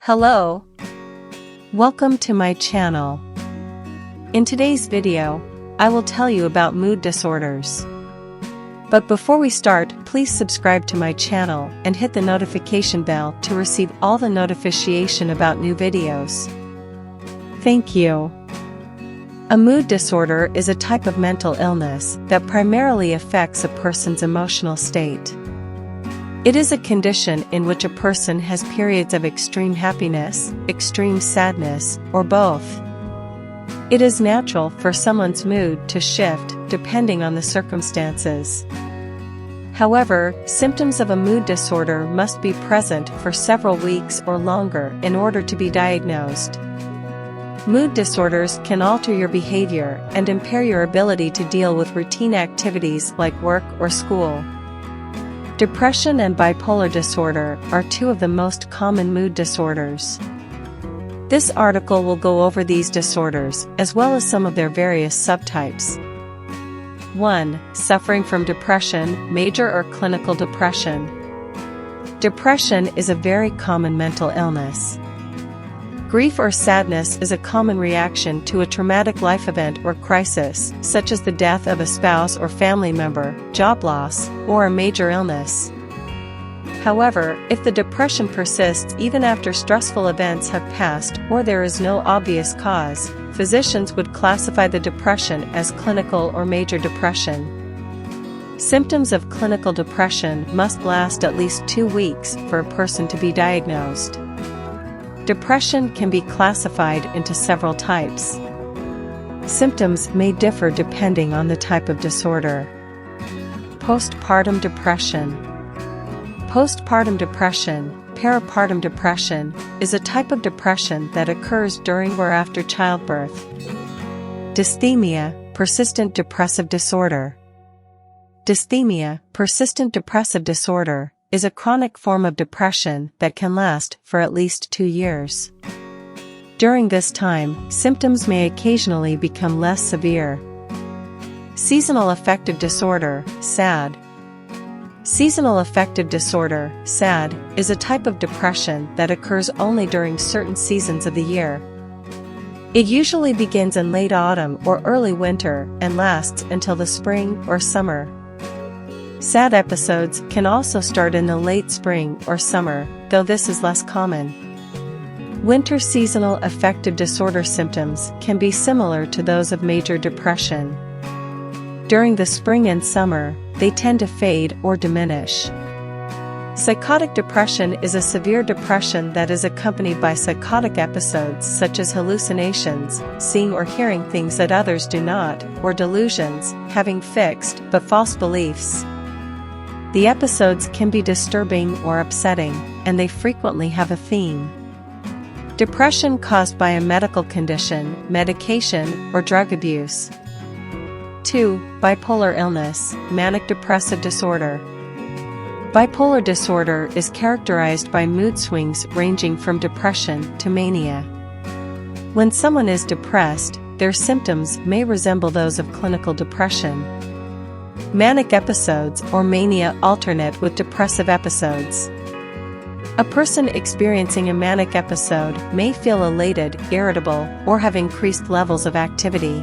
Hello. Welcome to my channel. In today's video, I will tell you about mood disorders. But before we start, please subscribe to my channel and hit the notification bell to receive all the notification about new videos. Thank you. A mood disorder is a type of mental illness that primarily affects a person's emotional state. It is a condition in which a person has periods of extreme happiness, extreme sadness, or both. It is natural for someone's mood to shift depending on the circumstances. However, symptoms of a mood disorder must be present for several weeks or longer in order to be diagnosed. Mood disorders can alter your behavior and impair your ability to deal with routine activities like work or school. Depression and bipolar disorder are two of the most common mood disorders. This article will go over these disorders as well as some of their various subtypes. 1. Suffering from depression, major or clinical depression. Depression is a very common mental illness. Grief or sadness is a common reaction to a traumatic life event or crisis, such as the death of a spouse or family member, job loss, or a major illness. However, if the depression persists even after stressful events have passed or there is no obvious cause, physicians would classify the depression as clinical or major depression. Symptoms of clinical depression must last at least 2 weeks for a person to be diagnosed. Depression can be classified into several types. Symptoms may differ depending on the type of disorder. Postpartum depression. Postpartum depression, peripartum depression, is a type of depression that occurs during or after childbirth. Dysthymia, persistent depressive disorder. Dysthymia, persistent depressive disorder, is a chronic form of depression that can last for at least 2 years. During this time, symptoms may occasionally become less severe. Seasonal affective disorder, SAD. Seasonal affective disorder, SAD, is a type of depression that occurs only during certain seasons of the year. It usually begins in late autumn or early winter and lasts until the spring or summer. SAD episodes can also start in the late spring or summer, though this is less common. Winter seasonal affective disorder symptoms can be similar to those of major depression. During the spring and summer, they tend to fade or diminish. Psychotic depression is a severe depression that is accompanied by psychotic episodes such as hallucinations, seeing or hearing things that others do not, or delusions, having fixed but false beliefs. The episodes can be disturbing or upsetting, and they frequently have a theme. Depression caused by a medical condition, medication, or drug abuse. 2. Bipolar illness, manic depressive disorder. Bipolar disorder is characterized by mood swings ranging from depression to mania. When someone is depressed, their symptoms may resemble those of clinical depression. Manic episodes or mania alternate with depressive episodes. A person experiencing a manic episode may feel elated, irritable, or have increased levels of activity.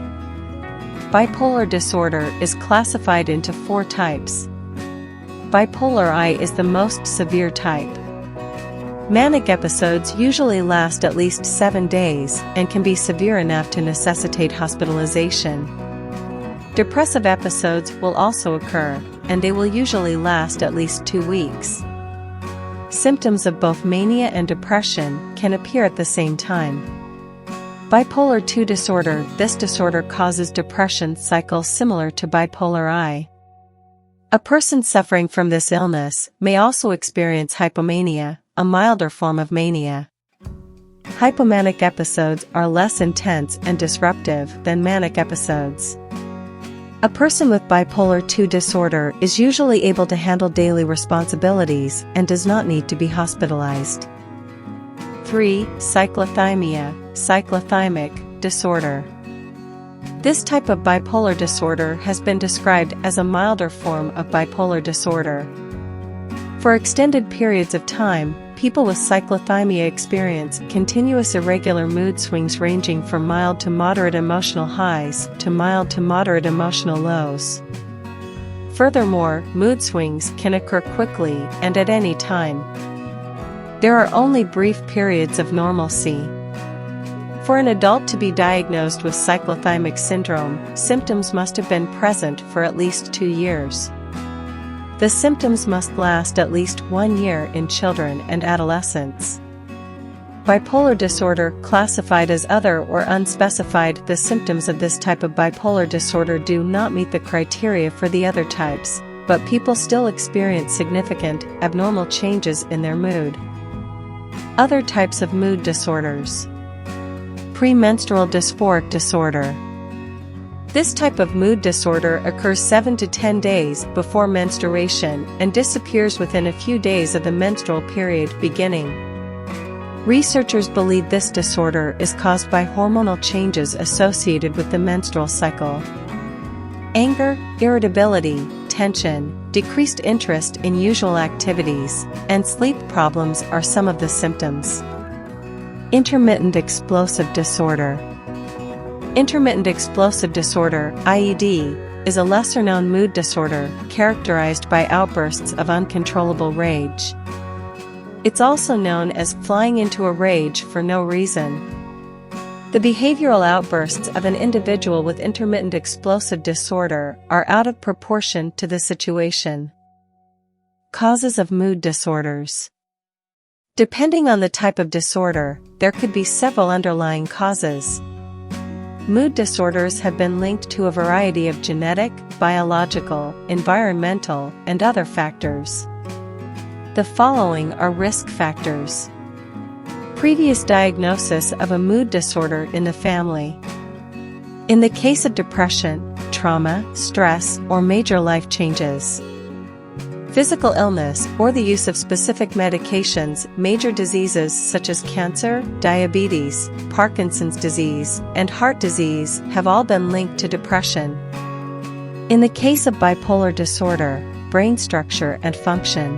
Bipolar disorder is classified into 4 types. Bipolar I is the most severe type. Manic episodes usually last at least 7 days and can be severe enough to necessitate hospitalization. Depressive episodes will also occur, and they will usually last at least 2 weeks. Symptoms of both mania and depression can appear at the same time. Bipolar II disorder. This disorder causes depression cycles similar to bipolar I. A person suffering from this illness may also experience hypomania, a milder form of mania. Hypomanic episodes are less intense and disruptive than manic episodes. A person with bipolar II disorder is usually able to handle daily responsibilities and does not need to be hospitalized. 3. Cyclothymia, cyclothymic disorder. This type of bipolar disorder has been described as a milder form of bipolar disorder. For extended periods of time, people with cyclothymia experience continuous irregular mood swings ranging from mild to moderate emotional highs to mild to moderate emotional lows. Furthermore, mood swings can occur quickly and at any time. There are only brief periods of normalcy. For an adult to be diagnosed with cyclothymic syndrome, symptoms must have been present for at least 2 years. The symptoms must last at least 1 year in children and adolescents. Bipolar disorder, classified as other or unspecified. The symptoms of this type of bipolar disorder do not meet the criteria for the other types, but people still experience significant, abnormal changes in their mood. Other types of mood disorders. Premenstrual dysphoric disorder. This type of mood disorder occurs 7 to 10 days before menstruation and disappears within a few days of the menstrual period beginning. Researchers believe this disorder is caused by hormonal changes associated with the menstrual cycle. Anger, irritability, tension, decreased interest in usual activities, and sleep problems are some of the symptoms. Intermittent explosive disorder. Intermittent explosive disorder, IED, is a lesser-known mood disorder characterized by outbursts of uncontrollable rage. It's also known as flying into a rage for no reason. The behavioral outbursts of an individual with intermittent explosive disorder are out of proportion to the situation. Causes of mood disorders. Depending on the type of disorder, there could be several underlying causes. Mood disorders have been linked to a variety of genetic, biological, environmental, and other factors. The following are risk factors. Previous diagnosis of a mood disorder in the family. In the case of depression, trauma, stress, or major life changes. Physical illness or the use of specific medications, major diseases such as cancer, diabetes, Parkinson's disease, and heart disease have all been linked to depression. In the case of bipolar disorder, brain structure and function.